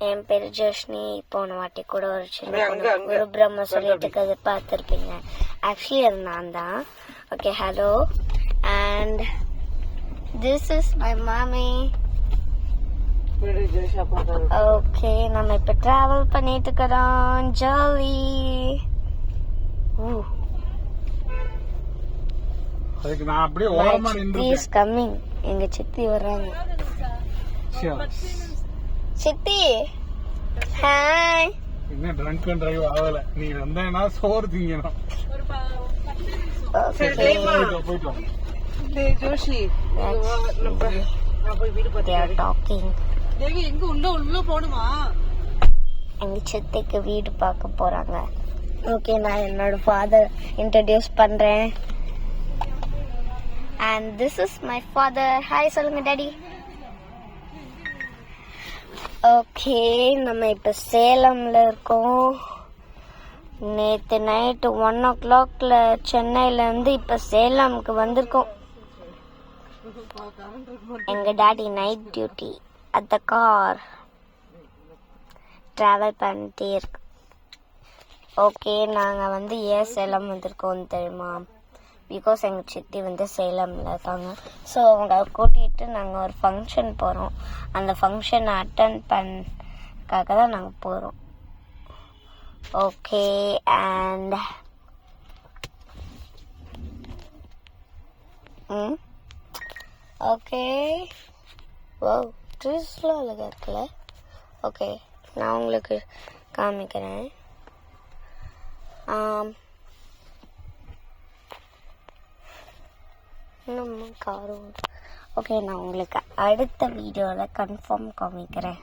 என் பேரு ஜோஷ்னி. போன வாட்டி கூட ஒரு சின்ன குரு பிரம்ம சொல்லிட்டு அதை பார்த்துருப்பீங்க. ஆக்சுவலி அது நான் தான். Okay, hello. And this is my மாமி. ஓகே, நம்ம இப்ப டிராவல் பண்ணிட்டு இருக்கிறோம். ஜாலி. கம்மிங். எங்க சித்தி வர்றாங்க. சித்தி ஹாய். என்ன ட்ரங்க் அண்ட் டிரைவ் ஆகல. நீ வந்தேனா சோறு திங்கணும். போயிட்டு ஜோஷி எங்க உள்ள போணுமா? எங்க சித்திக்கு வீடு பார்க்க போறாங்க. ஓகே, நான் என்னோட ஃபாதர் இன்ட்ரோடியூஸ் பண்றேன். And this is my father. Hi சொல்லுங்க டாடி. ஓகே, நம்ம இப்ப சேலம்ல இருக்கோம். நேத்து நைட்டு 1 o'clock சென்னையில இருந்து இப்ப சேலம்க்கு வந்திருக்கோம். எங்க daddy night duty at the car travel பண்ணிட்டே இருக்கு. ஓகே, நாங்க ஏன் சேலம் வந்திருக்கோம் தெரியுமா? பிகாஸ் எங்க சித்தி சேலம்ல இருக்காங்க. ஸோ அவங்க கூட்டிட்டு நாங்க ஒரு ஃபங்க்ஷன் போறோம். அந்த ஃபங்க்ஷனை அட்டன் பண்ணக்காக தான் நாங்க போறோம். ஓகே, அண்ட் ஓகே, ஓ ட்ரீஸ்லாம் அழகா இருக்குல்ல. ஓகே, நான் உங்களுக்கு காமிக்கிறேன். காரும். ஓகே, நான் உங்களுக்கு அடுத்த வீடியோவில் கன்ஃபார்ம் காமிக்கிறேன்.